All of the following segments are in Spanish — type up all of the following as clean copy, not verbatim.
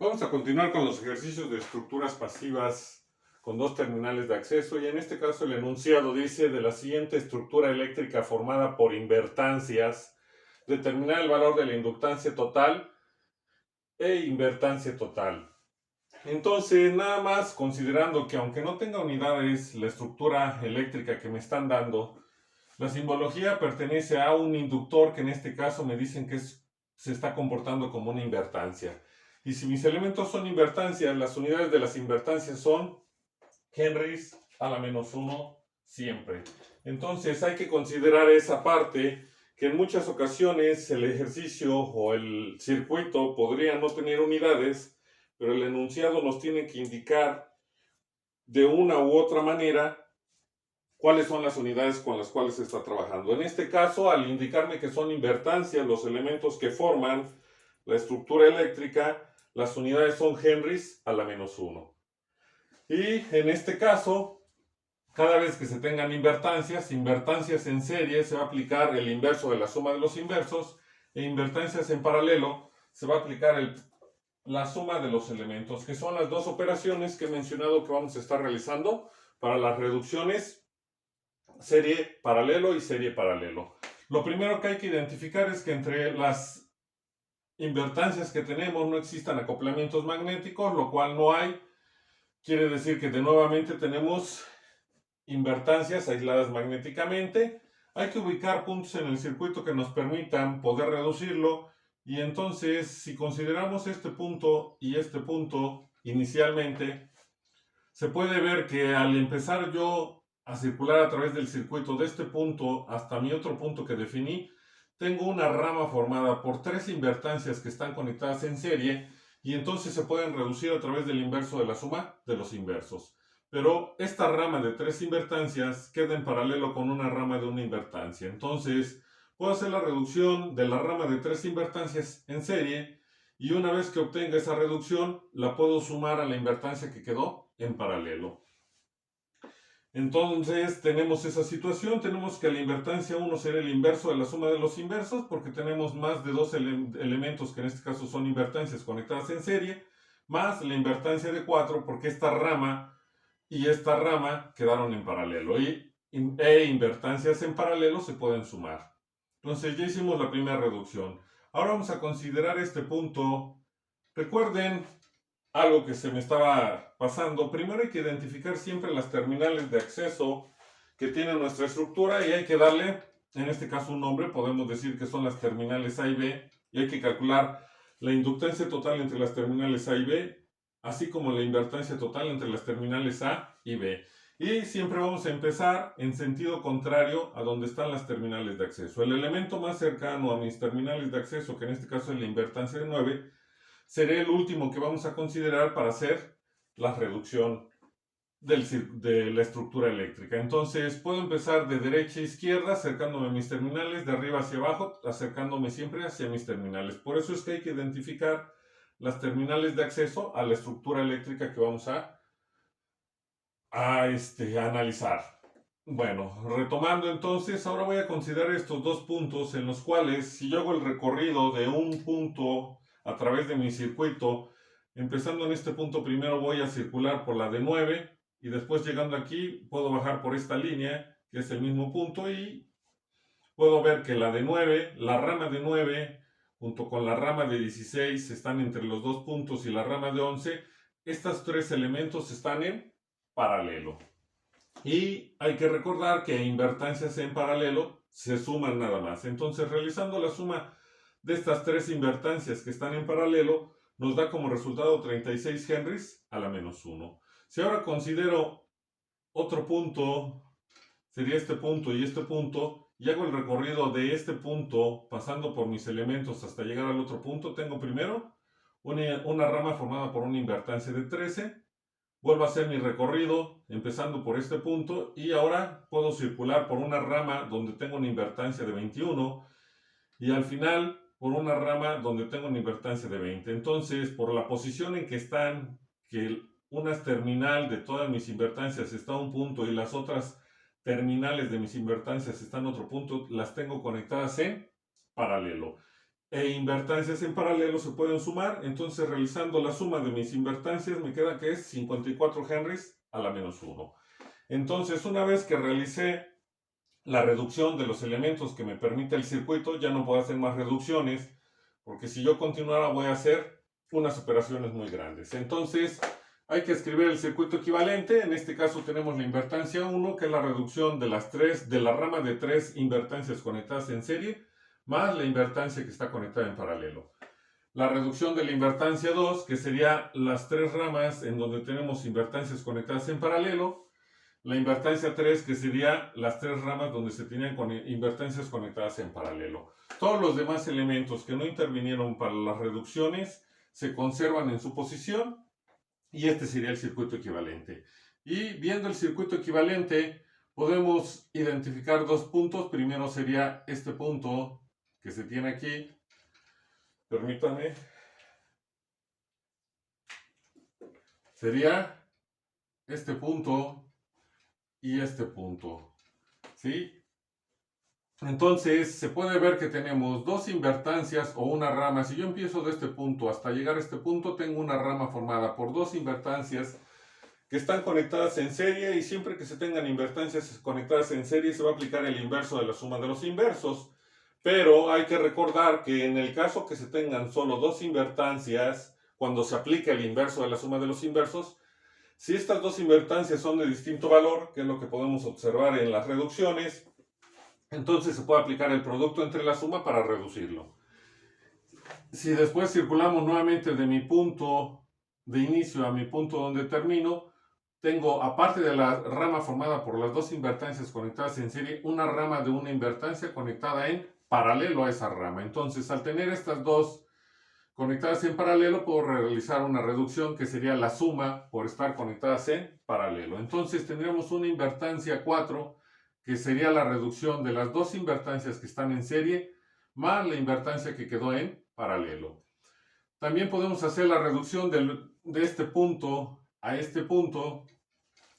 Vamos a continuar con los ejercicios de estructuras pasivas con dos terminales de acceso y en este caso el enunciado dice: de la siguiente estructura eléctrica formada por invertancias, determinar el valor de la inductancia total e invertancia total. Entonces, nada más considerando que aunque no tenga unidades la estructura eléctrica que me están dando, la simbología pertenece a un inductor que en este caso me dicen que se está comportando como una invertancia. Y si mis elementos son invertancias, las unidades de las invertancias son henrys a la menos 1 siempre. Entonces hay que considerar esa parte, que en muchas ocasiones el ejercicio o el circuito podría no tener unidades, pero el enunciado nos tiene que indicar de una u otra manera cuáles son las unidades con las cuales se está trabajando. En este caso, al indicarme que son invertancias los elementos que forman la estructura eléctrica, las unidades son henrys a la menos 1. Y en este caso, cada vez que se tengan invertancias en serie, se va a aplicar el inverso de la suma de los inversos, e invertancias en paralelo, se va a aplicar la suma de los elementos, que son las dos operaciones que he mencionado que vamos a estar realizando para las reducciones serie paralelo y serie paralelo. Lo primero que hay que identificar es que entre las invertancias que tenemos no existan acoplamientos magnéticos, lo cual no hay. Quiere decir que de nuevamente tenemos invertancias aisladas magnéticamente. Hay que ubicar puntos en el circuito que nos permitan poder reducirlo, y entonces si consideramos este punto y este punto inicialmente, se puede ver que al empezar yo a circular a través del circuito de este punto hasta mi otro punto que definí, tengo una rama formada por tres invertancias que están conectadas en serie, y entonces se pueden reducir a través del inverso de la suma de los inversos. Pero esta rama de tres invertancias queda en paralelo con una rama de una invertancia. Entonces puedo hacer la reducción de la rama de tres invertancias en serie, y una vez que obtenga esa reducción la puedo sumar a la invertancia que quedó en paralelo. Entonces tenemos esa situación, tenemos que la invertancia 1 será el inverso de la suma de los inversos, porque tenemos más de dos elementos que en este caso son invertancias conectadas en serie, más la invertancia de 4, porque esta rama y esta rama quedaron en paralelo, e invertancias en paralelo se pueden sumar. Entonces ya hicimos la primera reducción. Ahora vamos a considerar este punto. Recuerden algo que se me estaba pasando. Primero hay que identificar siempre las terminales de acceso que tiene nuestra estructura, y hay que darle, en este caso, un nombre. Podemos decir que son las terminales A y B, y hay que calcular la inductancia total entre las terminales A y B, así como la invertancia total entre las terminales A y B. Y siempre vamos a empezar en sentido contrario a donde están las terminales de acceso. El elemento más cercano a mis terminales de acceso, que en este caso es la invertancia de 9, será el último que vamos a considerar para hacer la reducción de la estructura eléctrica. Entonces puedo empezar de derecha a izquierda acercándome a mis terminales, de arriba hacia abajo acercándome siempre hacia mis terminales. Por eso es que hay que identificar las terminales de acceso a la estructura eléctrica que vamos a analizar. Bueno, retomando entonces, ahora voy a considerar estos dos puntos en los cuales, si yo hago el recorrido de un punto a través de mi circuito, empezando en este punto primero voy a circular por la de 9, y después llegando aquí puedo bajar por esta línea que es el mismo punto, y puedo ver que la de 9, la rama de 9 junto con la rama de 16 están entre los dos puntos, y la rama de 11, estos tres elementos están en paralelo. Y hay que recordar que invertancias en paralelo se suman nada más. Entonces, realizando la suma de estas tres invertancias que están en paralelo, nos da como resultado 36 henrys a la menos 1. Si ahora considero otro punto, sería este punto y este punto, y hago el recorrido de este punto pasando por mis elementos hasta llegar al otro punto, tengo primero una rama formada por una invertancia de 13. Vuelvo a hacer mi recorrido empezando por este punto, y ahora puedo circular por una rama donde tengo una invertancia de 21, y al final por una rama donde tengo una invertancia de 20. Entonces, por la posición en que están, que una terminal de todas mis invertancias está a un punto y las otras terminales de mis invertancias están a otro punto, las tengo conectadas en paralelo. e invertancias en paralelo se pueden sumar. Entonces, realizando la suma de mis invertancias, me queda que es 54 henries a la menos 1. Entonces, una vez que realicé la reducción de los elementos que me permite el circuito, ya no puedo hacer más reducciones, porque si yo continuara voy a hacer unas operaciones muy grandes. Entonces, hay que escribir el circuito equivalente. En este caso tenemos la invertancia 1, que es la reducción de la rama de 3 invertancias conectadas en serie, más la invertancia que está conectada en paralelo. La reducción de la invertancia 2, que sería las 3 ramas en donde tenemos invertancias conectadas en paralelo. La invertancia 3, que sería las 3 ramas donde se tenían invertancias conectadas en paralelo. Todos los demás elementos que no intervinieron para las reducciones se conservan en su posición y este sería el circuito equivalente. Y viendo el circuito equivalente, podemos identificar dos puntos. Primero sería este punto que se tiene aquí. Permítanme. Sería este punto y este punto, ¿sí? Entonces se puede ver que tenemos dos invertancias o una rama. Si yo empiezo de este punto hasta llegar a este punto, tengo una rama formada por dos invertancias que están conectadas en serie, y siempre que se tengan invertancias conectadas en serie se va a aplicar el inverso de la suma de los inversos. Pero hay que recordar que en el caso que se tengan solo dos invertancias, cuando se aplica el inverso de la suma de los inversos, si estas dos invertancias son de distinto valor, que es lo que podemos observar en las reducciones, entonces se puede aplicar el producto entre la suma para reducirlo. Si después circulamos nuevamente de mi punto de inicio a mi punto donde termino, tengo, aparte de la rama formada por las dos invertancias conectadas en serie, una rama de una invertancia conectada en paralelo a esa rama. Entonces, al tener estas dos conectadas en paralelo, puedo realizar una reducción que sería la suma por estar conectadas en paralelo. Entonces, tendríamos una invertancia 4, que sería la reducción de las dos invertancias que están en serie, más la invertancia que quedó en paralelo. También podemos hacer la reducción de este punto a este punto,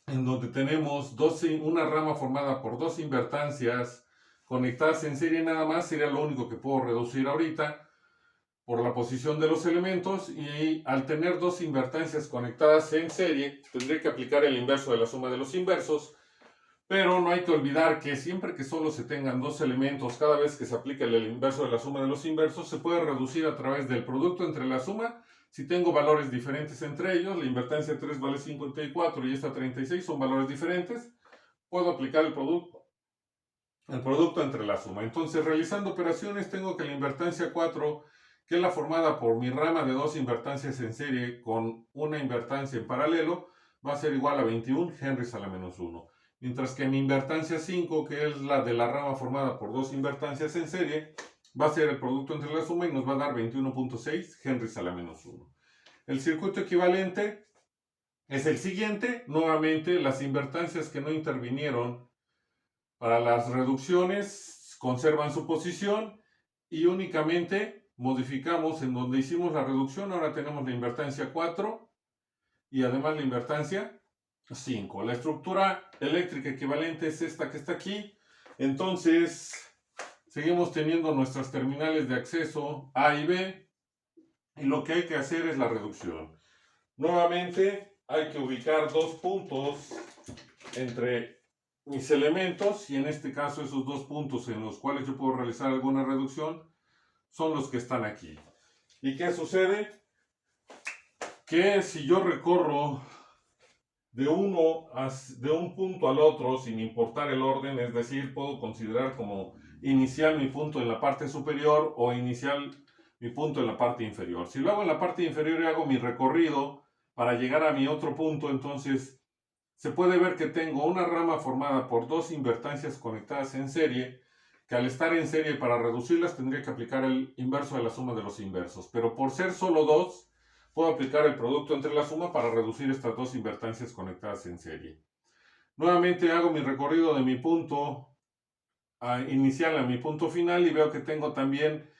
en donde tenemos una rama formada por dos invertancias conectadas en serie nada más. Sería lo único que puedo reducir ahorita por la posición de los elementos, y al tener dos invertancias conectadas en serie tendré que aplicar el inverso de la suma de los inversos. Pero no hay que olvidar que siempre que solo se tengan dos elementos, cada vez que se aplique el inverso de la suma de los inversos, se puede reducir a través del producto entre la suma. Si tengo valores diferentes entre ellos, la invertancia 3 vale 54 y esta 36 son valores diferentes, puedo aplicar el producto entre la suma. Entonces, realizando operaciones, tengo que la invertancia 4, que es la formada por mi rama de dos invertancias en serie con una invertancia en paralelo, va a ser igual a 21 henries a la menos 1. Mientras que mi invertancia 5, que es la de la rama formada por dos invertancias en serie, va a ser el producto entre la suma y nos va a dar 21.6 henries a la menos 1. El circuito equivalente es el siguiente. Nuevamente, las invertancias que no intervinieron para las reducciones conservan su posición y únicamente modificamos en donde hicimos la reducción. Ahora tenemos la invertancia 4 y además la invertancia 5. La estructura eléctrica equivalente es esta que está aquí. Entonces, seguimos teniendo nuestras terminales de acceso A y B, y lo que hay que hacer es la reducción. Nuevamente, hay que ubicar dos puntos entre mis elementos, y en este caso esos dos puntos en los cuales yo puedo realizar alguna reducción son los que están aquí. ¿Y qué sucede? Que si yo recorro de un punto al otro sin importar el orden, es decir, puedo considerar como inicial mi punto en la parte superior o inicial mi punto en la parte inferior. Si lo hago en la parte inferior y hago mi recorrido para llegar a mi otro punto, entonces se puede ver que tengo una rama formada por dos invertancias conectadas en serie, que al estar en serie, para reducirlas tendría que aplicar el inverso de la suma de los inversos. Pero por ser solo dos, puedo aplicar el producto entre la suma para reducir estas dos invertancias conectadas en serie. Nuevamente hago mi recorrido de mi punto inicial a mi punto final, y veo que tengo también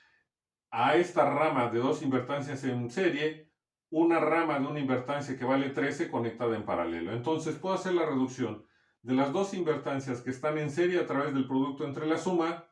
a esta rama de dos invertancias en serie una rama de una invertancia que vale 13 conectada en paralelo. Entonces puedo hacer la reducción de las dos invertancias que están en serie a través del producto entre la suma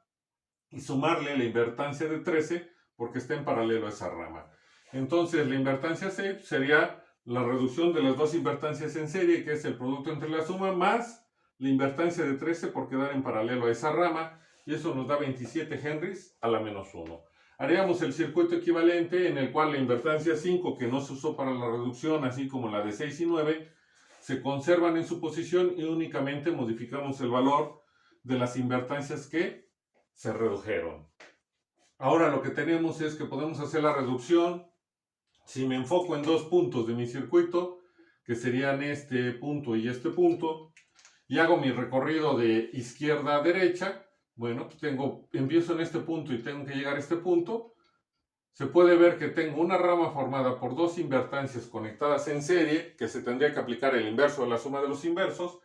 y sumarle la invertancia de 13 porque está en paralelo a esa rama. Entonces la invertancia 6 sería la reducción de las dos invertancias en serie, que es el producto entre la suma, más la invertancia de 13 por quedar en paralelo a esa rama, y eso nos da 27 henries a la menos 1. Haríamos el circuito equivalente en el cual la invertancia 5, que no se usó para la reducción, así como la de 6 y 9, se conservan en su posición y únicamente modificamos el valor de las invertancias que se redujeron. Ahora lo que tenemos es que podemos hacer la reducción. Si me enfoco en dos puntos de mi circuito, que serían este punto y este punto, y hago mi recorrido de izquierda a derecha, bueno, empiezo en este punto y tengo que llegar a este punto, se puede ver que tengo una rama formada por dos invertancias conectadas en serie, que se tendría que aplicar el inverso de la suma de los inversos,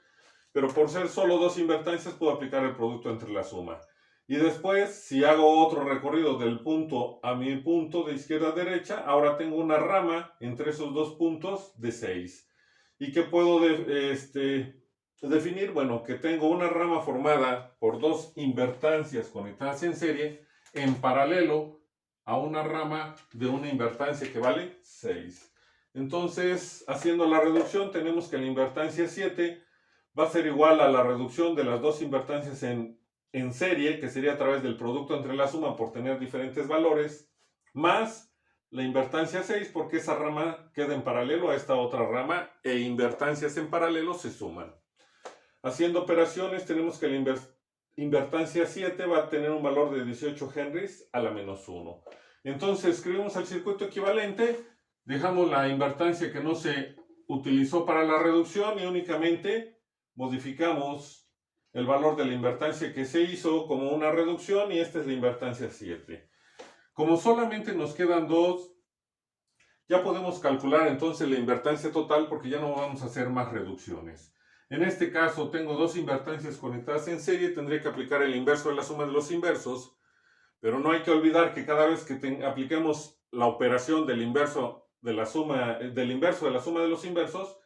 pero por ser solo dos invertancias puedo aplicar el producto entre la suma. Y después, si hago otro recorrido del punto a mi punto de izquierda a derecha, ahora tengo una rama entre esos dos puntos de 6. ¿Y qué puedo definir? Bueno, que tengo una rama formada por dos invertancias conectadas en serie en paralelo a una rama de una invertancia que vale 6. Entonces, haciendo la reducción, tenemos que la invertancia 7 va a ser igual a la reducción de las dos invertancias en serie, que sería a través del producto entre la suma por tener diferentes valores, más la invertancia 6, porque esa rama queda en paralelo a esta otra rama e invertancias en paralelo se suman. Haciendo operaciones, tenemos que la invertancia 7 va a tener un valor de 18 henries a la menos 1. Entonces escribimos el circuito equivalente, dejamos la invertancia que no se utilizó para la reducción y únicamente modificamos el valor de la invertancia que se hizo como una reducción, y esta es la invertancia 7. Como solamente nos quedan dos, ya podemos calcular entonces la invertancia total, porque ya no vamos a hacer más reducciones. En este caso tengo dos invertancias conectadas en serie, tendré que aplicar el inverso de la suma de los inversos, pero no hay que olvidar que cada vez que apliquemos la operación del inverso de la suma de los inversos,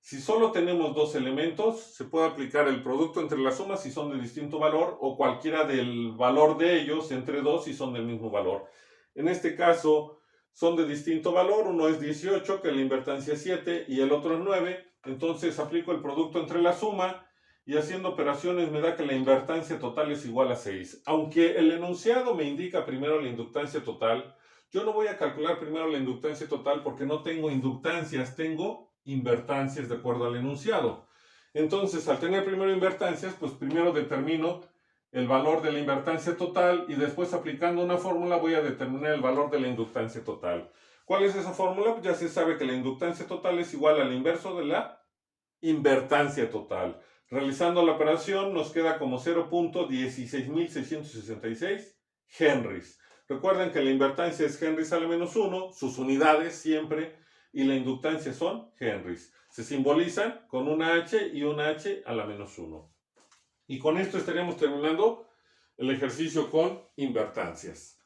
si solo tenemos dos elementos, se puede aplicar el producto entre las sumas si son de distinto valor, o cualquiera del valor de ellos entre dos si son del mismo valor. En este caso son de distinto valor, uno es 18, que es la invertancia 7, y el otro es 9, entonces aplico el producto entre la suma, y haciendo operaciones me da que la invertancia total es igual a 6. Aunque el enunciado me indica primero la inductancia total, yo no voy a calcular primero la inductancia total porque no tengo inductancias, tengo invertancias de acuerdo al enunciado. Entonces, al tener primero invertancias, pues primero determino el valor de la invertancia total y después, aplicando una fórmula, voy a determinar el valor de la inductancia total. ¿Cuál es esa fórmula? Pues ya se sabe que la inductancia total es igual al inverso de la invertancia total. Realizando la operación nos queda como 0.16666 henries. Recuerden que la invertancia es henries a la menos 1, sus unidades siempre, y la inductancia son henries. Se simbolizan con una H y una H a la menos 1. Y con esto estaríamos terminando el ejercicio con invertancias.